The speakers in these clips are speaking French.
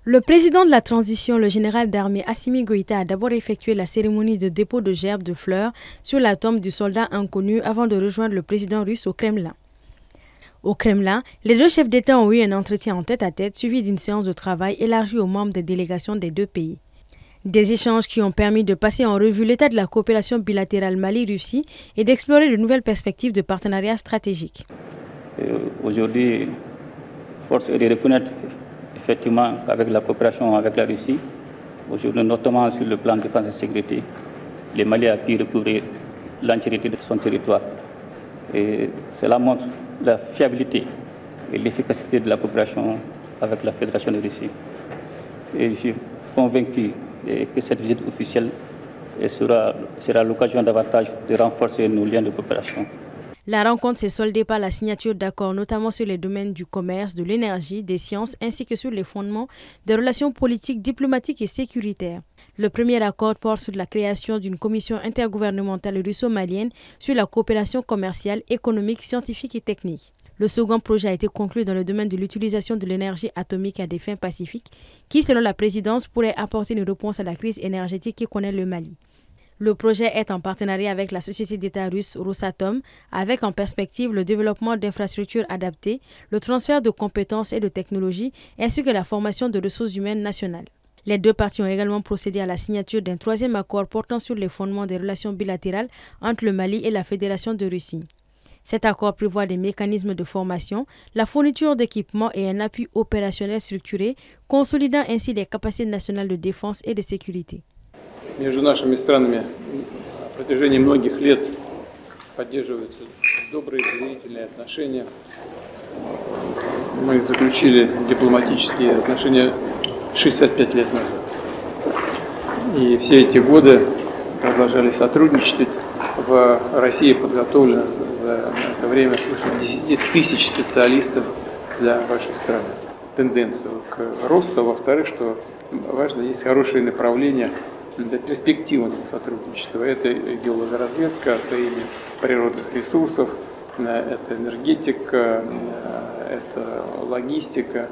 Le président de la transition, le général d'armée Assimi Goïta, a d'abord effectué la cérémonie de dépôt de gerbes de fleurs sur la tombe du soldat inconnu avant de rejoindre le président russe au Kremlin. Au Kremlin, les deux chefs d'État ont eu un entretien en tête-à-tête suivi d'une séance de travail élargie aux membres des délégations des deux pays. Des échanges qui ont permis de passer en revue l'état de la coopération bilatérale Mali-Russie et d'explorer de nouvelles perspectives de partenariat stratégique. Aujourd'hui, force est de reconnaître effectivement avec la coopération avec la Russie, aujourd'hui notamment sur le plan de défense et sécurité, le Mali a pu recouvrir l'entièreté de son territoire. Et cela montre la fiabilité et l'efficacité de la coopération avec la Fédération de Russie. Et je suis convaincu que cette visite officielle sera l'occasion davantage de renforcer nos liens de coopération. La rencontre s'est soldée par la signature d'accords, notamment sur les domaines du commerce, de l'énergie, des sciences, ainsi que sur les fondements des relations politiques, diplomatiques et sécuritaires. Le premier accord porte sur la création d'une commission intergouvernementale russo-malienne sur la coopération commerciale, économique, scientifique et technique. Le second projet a été conclu dans le domaine de l'utilisation de l'énergie atomique à des fins pacifiques, qui, selon la présidence, pourrait apporter une réponse à la crise énergétique qui connaît le Mali. Le projet est en partenariat avec la société d'État russe Rosatom, avec en perspective le développement d'infrastructures adaptées, le transfert de compétences et de technologies, ainsi que la formation de ressources humaines nationales. Les deux parties ont également procédé à la signature d'un troisième accord portant sur les fondements des relations bilatérales entre le Mali et la Fédération de Russie. Cet accord prévoit des mécanismes de formation, la fourniture d'équipements et un appui opérationnel structuré, consolidant ainsi les capacités nationales de défense et de sécurité. Между нашими странами на протяжении многих лет поддерживаются добрые доверительные отношения. Мы заключили дипломатические отношения 65 лет назад. И все эти годы продолжали сотрудничать. В России подготовлено за это время свыше 10 тысяч специалистов для вашей страны. Тенденцию к росту, во-вторых, что важно, есть хорошие направления для перспективного сотрудничества. Это геологоразведка, освоение природных ресурсов, это энергетика, это логистика,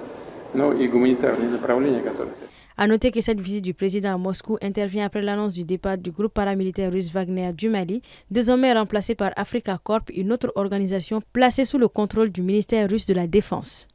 ну и гуманитарные направления, которые... A noter que cette visite du président à Moscou intervient après l'annonce du départ du groupe paramilitaire russe Wagner du Mali, désormais remplacé par Africa Corp, une autre organisation placée sous le contrôle du ministère russe de la Défense.